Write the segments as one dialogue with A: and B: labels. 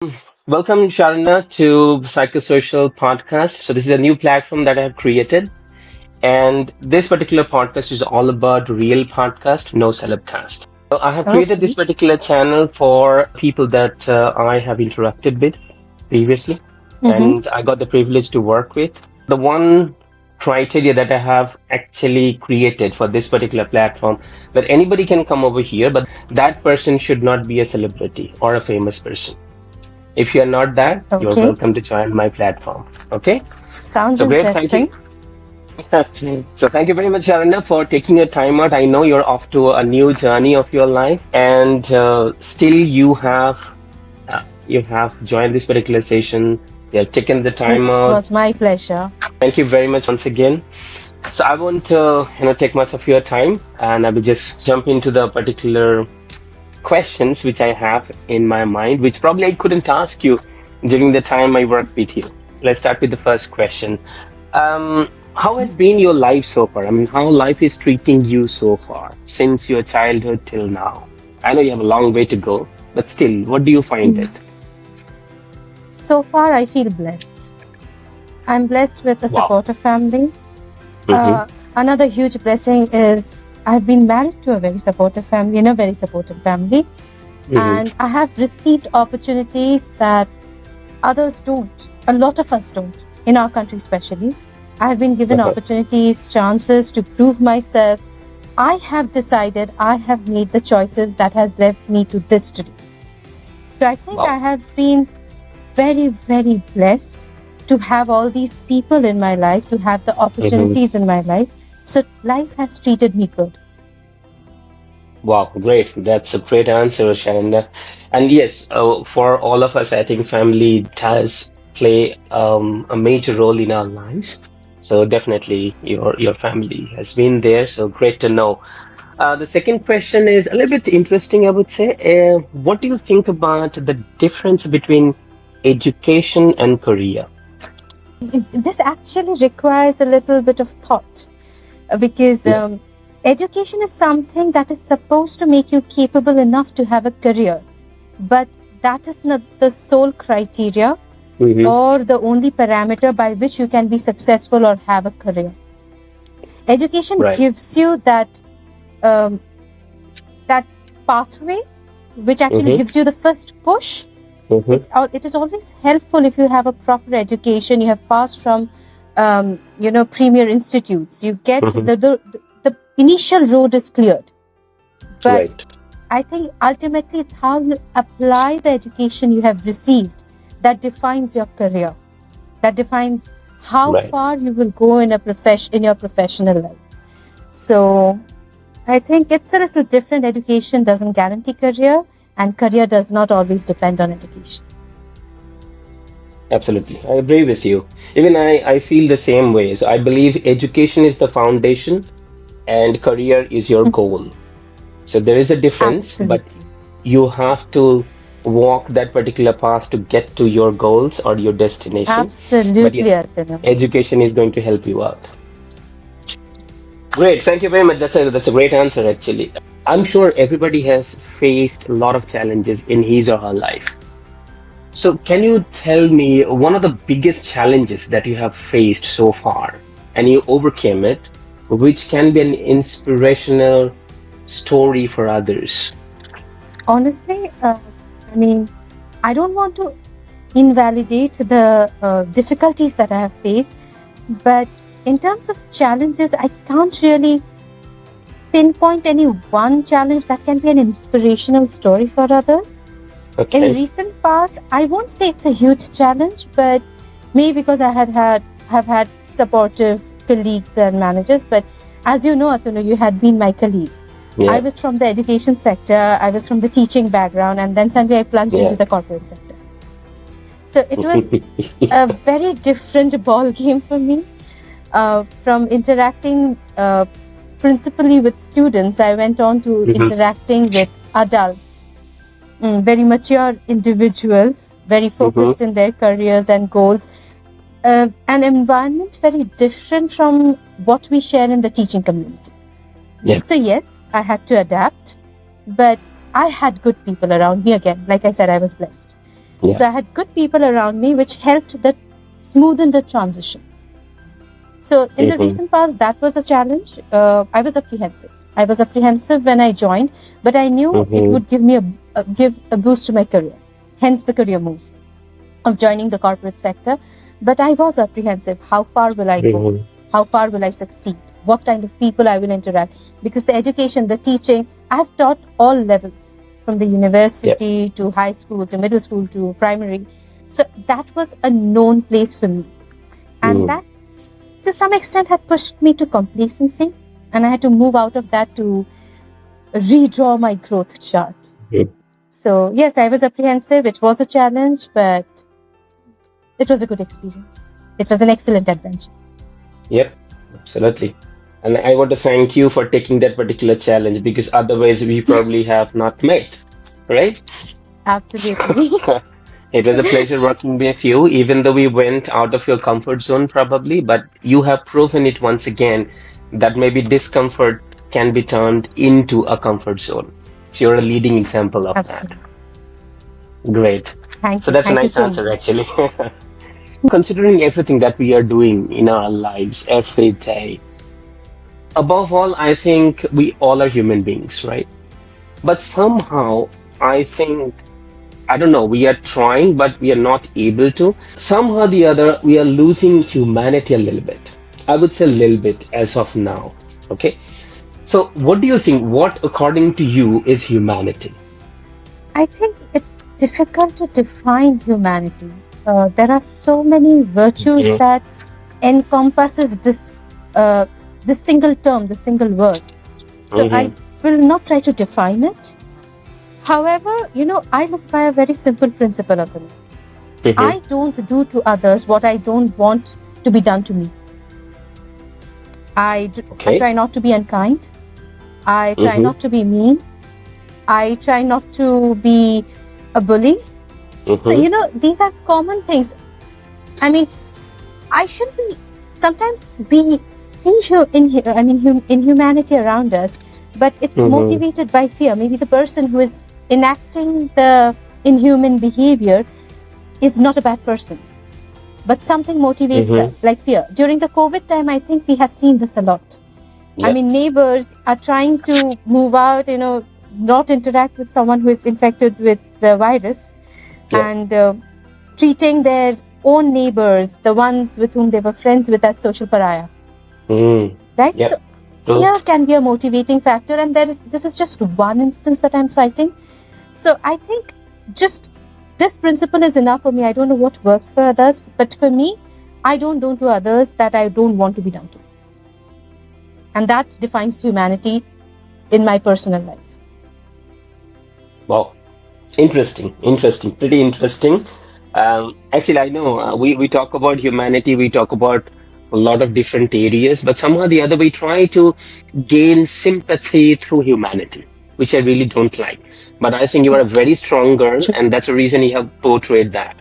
A: Welcome, Sharanya, to PsychoSocial podcast. So this is a new platform that I have created, and this particular podcast is all about real podcast, no celebcast. So I have created this
B: Okay.
A: particular channel for people that I have interacted with previously,
B: Mm-hmm.
A: and I got the privilege to work with. The one criteria that I have actually created for this particular platform that anybody can come over here, but that person should not be a celebrity or a famous person. If you're not that, you're
B: Okay.
A: welcome to join my platform. Okay?
B: Sounds
A: So great. Thank you.
B: interesting.
A: So thank you very much, Sharanya, for taking your time out. I know you're off to a new journey of your life, and still you have joined this particular session. You have taken the time
B: It
A: out.
B: was my pleasure.
A: Thank you very much once again. So I won't take much of your time, and I will just jump into the particular questions which I have in my mind, which probably I couldn't ask you during the time I worked with you. Let's start with the first question. How has been your life so far? I mean, how life is treating you so far since your childhood till now? I know you have a long way to go, but still, what do you find
B: Mm.
A: it?
B: So far, I feel blessed. I'm blessed with a
A: Wow.
B: supportive family.
A: Mm-hmm.
B: Another huge blessing is I've been married to a very supportive family, in a very supportive family,
A: Mm-hmm.
B: and I have received opportunities that others don't. A lot of us don't, in our country especially. I have been given
A: Uh-huh.
B: opportunities, chances to prove myself. I have decided, I have made the choices that has led me to this today. So I think I
A: Wow.
B: have been very, very blessed to have all these people in my life, to have the
A: Mm-hmm.
B: opportunities in my life. So life has treated me good.
A: Wow, great. That's a great answer, Shanda. And yes, for all of us, I think family does play a major role in our lives. So definitely your family has been there. So great to know. The second question is a little bit interesting, I would say. What do you think about the difference between education and career?
B: This actually requires a little bit of thought because
A: Yeah.
B: education is something that is supposed to make you capable enough to have a career, but that is not the sole criteria
A: Mm-hmm.
B: or the only parameter by which you can be successful or have a career. Education
A: Right.
B: gives you um, that pathway, which actually
A: Mm-hmm.
B: gives you the first push.
A: Mm-hmm.
B: It is always helpful if you have a proper education. You have passed from premier institutes. You get
A: Mm-hmm.
B: the initial road is cleared, but
A: Right.
B: I think ultimately it's how you apply the education you have received that defines your career, that defines how
A: Right.
B: far you will go in your professional life. So I think it's a little different. Education doesn't guarantee career, and career does not always depend on education.
A: Absolutely. I agree with you. Even I feel the same way. So I believe education is the foundation and career is your goal. So there is a difference, but
B: Absolutely.
A: you have to walk that particular path to get to your goals or your destination. But
B: Absolutely,
A: yes,
B: Atanu.
A: education is going to help you out. Great. Thank you very much. That's a great answer, actually. I'm sure everybody has faced a lot of challenges in his or her life. So, can you tell me one of the biggest challenges that you have faced so far and you overcame it, which can be an inspirational story for others?
B: Honestly, I mean, I don't want to invalidate the difficulties that I have faced, but in terms of challenges, I can't really pinpoint any one challenge that can be an inspirational story for others. In
A: Okay.
B: recent past, I won't say it's a huge challenge, but maybe because I have had supportive colleagues and managers. But as you know, Atunu, you had been my colleague. I
A: Yeah.
B: was from the education sector, I was from the teaching background, and then suddenly I plunged into
A: Yeah.
B: the corporate sector. So it was a very different ball game for me. From interacting principally with students, I went on to
A: Mhm.
B: interacting with adults, very mature individuals, very
A: Mhm.
B: focused in their careers and goals. An environment very different from what we share in the teaching community.
A: Yeah.
B: So yes, I had to adapt, but I had good people around me again. Like I said, I was blessed.
A: Yeah.
B: So I had good people around me, which helped that smoothen the transition. So in the
A: Mm-hmm.
B: recent past, that was a challenge. I was apprehensive. I was apprehensive when I joined, but I knew it
A: Mm-hmm.
B: would give me give a boost to my career. Hence the career move of joining the corporate sector. But I was apprehensive. How far will I go?
A: Mm-hmm.
B: How far will I succeed? What kind of people I will interact? Because the education, the teaching, I have taught all levels, from the
A: Yeah.
B: university to high school to middle school to primary. So that was a known place for me. And
A: Mm.
B: that, to some extent, had pushed me to complacency. And I had to move out of that to redraw my growth chart.
A: Mm.
B: So, yes, I was apprehensive. It was a challenge, but it was a good experience. It was an excellent adventure.
A: Yep. Absolutely. And I want to thank you for taking that particular challenge because otherwise we probably have not met, right?
B: Absolutely.
A: It was a pleasure working with you, even though we went out of your comfort zone probably, but you have proven it once again that maybe discomfort can be turned into a comfort zone. So you're a leading example of that.
B: Absolutely.
A: Great.
B: Thank
A: So
B: you.
A: that's a
B: Thank you
A: nice
B: so
A: answer,
B: much.
A: actually. Considering everything that we are doing in our lives every day, above all, I think we all are human beings, right? But somehow, I think, I don't know, we are trying, but we are not able to. Somehow or the other, we are losing humanity a little bit. I would say a little bit as of now. Okay. So, what do you think? What, according to you, is humanity?
B: I think it's difficult to define humanity. There are so many virtues
A: Mhm.
B: that encompasses uh, this single term, this single word. So I
A: Mhm.
B: will not try to define it. However, I live by a very simple principle of it.
A: Mhm.
B: I don't do to others what I don't want to be done to me. I
A: Okay.
B: try not to be unkind. I try
A: Mhm.
B: not to be mean. I try not to be a bully. So,
A: Mhm.
B: these are common things. I mean, I should be. Sometimes we see in humanity around us, but it's
A: Mhm.
B: motivated by fear. Maybe the person who is enacting the inhuman behavior is not a bad person, but something motivates
A: Mhm.
B: us, like fear. During the COVID time, I think we have seen this a lot. I
A: Yep.
B: mean, neighbors are trying to move out, not interact with someone who is infected with the virus,
A: Yep.
B: and treating their own neighbors, the ones with whom they were friends with, as social pariah.
A: Mm.
B: Right? So
A: Yep. True.
B: fear can be a motivating factor, and this is just one instance that I'm citing. So I think just this principle is enough for me. I don't know what works for others, but for me, I don't do to others that I don't want to be done to. And that defines humanity in my personal life.
A: Wow. Interesting. Interesting. Pretty interesting. Actually, I know we talk about humanity, we talk about a lot of different areas, but somehow the other we try to gain sympathy through humanity, which I really don't like. But I think you are a very strong girl,
B: True.
A: and that's the reason you have portrayed that.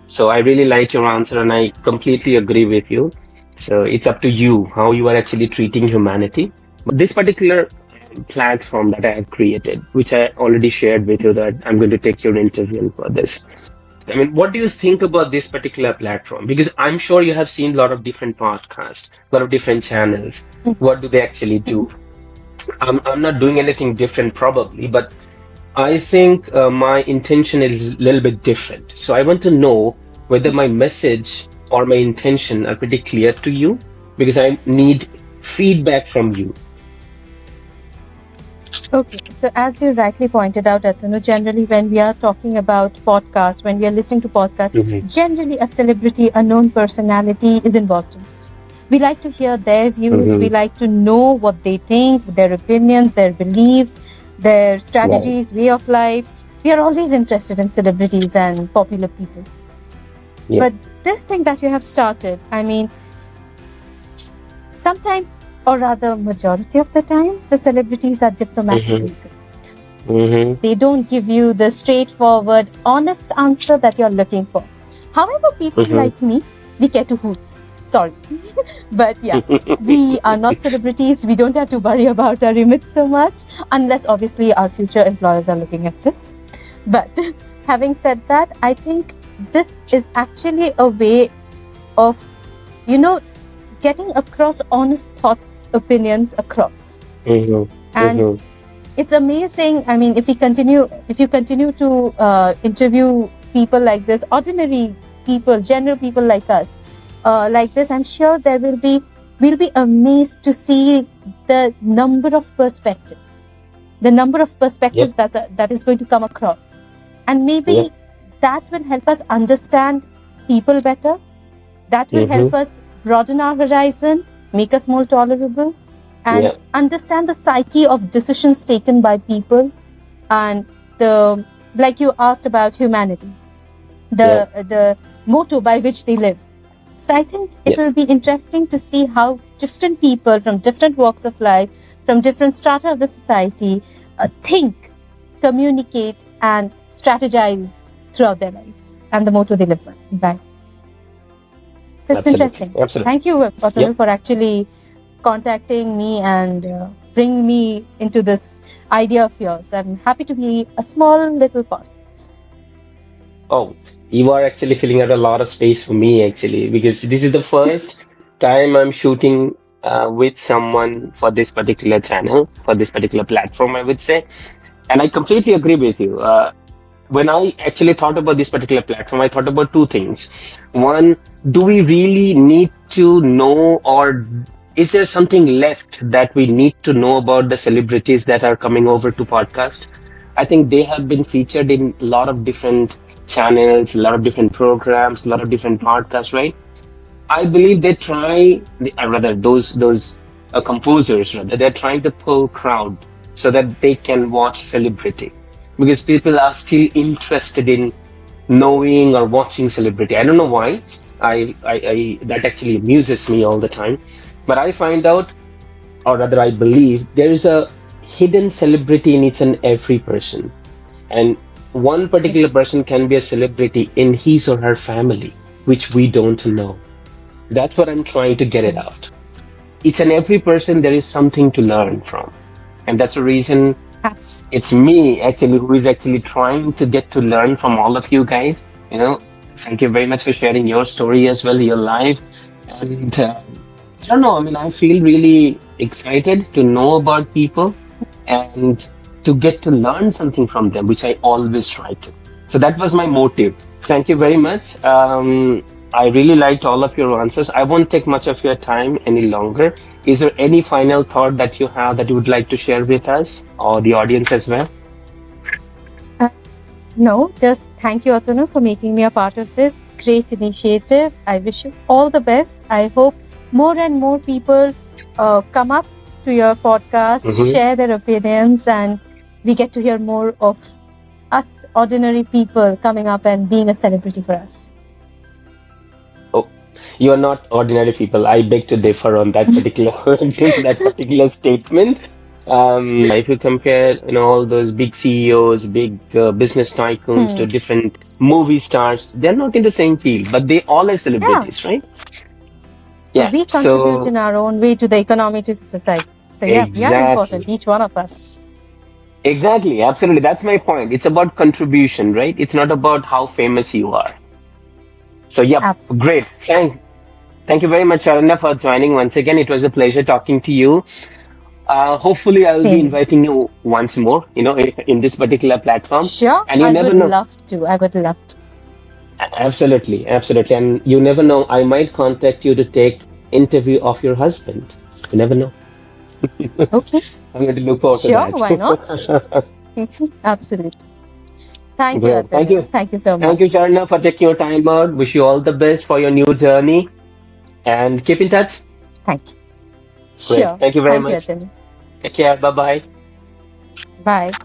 A: So I really like your answer, and I completely agree with you. So it's up to you how you are actually treating humanity. But this particular platform that I have created, which I already shared with you that I'm going to take your interview for this. I mean, what do you think about this particular platform? Because I'm sure you have seen a lot of different podcasts, a lot of different channels. What do they actually do? I'm not doing anything different probably, but I think my intention is a little bit different. So I want to know whether my message or my intention are pretty clear to you because I need feedback from you.
B: Okay, so as you rightly pointed out, Athanu, generally when we are talking about podcasts, when we are listening to
A: Mhm.
B: podcasts, generally a celebrity, a known personality is involved in it. We like to hear their views, we
A: Mhm.
B: like to know what they think, their opinions, their beliefs, their
A: Right.
B: strategies, way of life. We are always interested in celebrities and popular people.
A: Yeah.
B: But this thing that you have started, I mean, sometimes, or rather, majority of the times, the celebrities are
A: Mhm.
B: diplomatically correct.
A: Mhm.
B: They don't give you the straightforward, honest answer that you're looking for. However, people
A: Mhm.
B: like me, we care to hoots. Sorry. But yeah, we are not celebrities. We don't have to worry about our image so much, unless obviously our future employers are looking at this. But having said that, I think this is actually a way of, you know, getting across honest thoughts, opinions across.
A: Mm-hmm.
B: And
A: Mm-hmm.
B: it's amazing. I mean, if you continue to interview people like this, ordinary people, general people like us, like this, I'm sure we'll be amazed to see the number of perspectives,
A: Yep.
B: that is going to come across, and maybe
A: Yep.
B: that will help us understand people better. That will help
A: Mm-hmm.
B: us broaden our horizon, make us more tolerable, and
A: Yep.
B: understand the psyche of decisions taken by people, and the, like you asked about humanity,
A: Yep.
B: the motto by which they live. So I think it
A: Yep.
B: will be interesting to see how different people from different walks of life, from different strata of the society, think, communicate, and strategize throughout their lives, and the motto they live by. So it's
A: Absolutely.
B: interesting.
A: Absolutely.
B: Thank you, Atanu,
A: Yep.
B: for actually contacting me and bringing me into this idea of yours. I'm happy to be a small little part.
A: Oh, you are actually filling out a lot of space for me, actually, because this is the first time I'm shooting with someone for this particular channel, for this particular platform, I would say. And I completely agree with you. When I actually thought about this particular platform, I thought about two things. One, do we really need to know, or is there something left that we need to know about the celebrities that are coming over to podcast? I think they have been featured in a lot of different channels, a lot of different programs, a lot of different podcasts, right? I believe they try, rather those composers, rather they're trying to pull crowd so that they can watch celebrity, because people are still interested in knowing or watching celebrity. I don't know why. I that actually amuses me all the time. But I find out, or rather, I believe there is a hidden celebrity in each and every person, and one particular person can be a celebrity in his or her family, which we don't know. That's what I'm trying to get it
B: Absolutely.
A: out. Each and every person, there is something to learn from. And that's the reason
B: Abs-
A: it's me actually who is actually trying to get to learn from all of you guys. Thank you very much for sharing your story as well, your life. And I don't know, I mean, I feel really excited to know about people and to get to learn something from them, which I always try to. So that was my motive. Thank you very much. I really liked all of your answers. I won't take much of your time any longer. Is there any final thought that you have that you would like to share with us or the audience as well?
B: Uh, no, just thank you, Atanu, for making me a part of this great initiative. I wish you all the best. I hope more and more people come up to your podcast,
A: Hmm.
B: share their opinions, and we get to hear more of us ordinary people coming up and being a celebrity for us.
A: Oh, you are not ordinary people. I beg to differ on that particular that particular statement. If you compare, all those big CEOs, big business tycoons
B: Hmm.
A: to different movie stars, they're not in the same field, but they all are
B: Yeah,
A: celebrities, right? Yeah.
B: we contribute
A: So
B: in our own way to the economy, to the society. So yeah, we are important,
A: exactly,
B: each one of us.
A: exactly, absolutely. That's my point. It's about contribution, right? It's not about how famous you are. So, yep,
B: Absolutely.
A: great. Thank you very much, Sharanya, for joining once again. It was a pleasure talking to you. Hopefully, I'll be
B: Same.
A: inviting you once more, in this particular platform.
B: Sure,
A: And you
B: I
A: never
B: would
A: know.
B: love to. I would love to.
A: Absolutely, absolutely. And you never know. I might contact you to take interview of your husband. You never know.
B: Okay.
A: I'm going to look forward to
B: Sure, why not?
A: that.
B: Absolutely. Thank you,
A: Great. Thank
B: Atanu.
A: you.
B: Thank you so
A: Thank you,
B: much.
A: Sharna, for taking your time out. Wish you all the best for your new journey and keep in touch.
B: Thank you.
A: Great.
B: Sure.
A: Thank you very
B: Thank you,
A: much.
B: Atanu.
A: Take care. Bye bye.
B: Bye.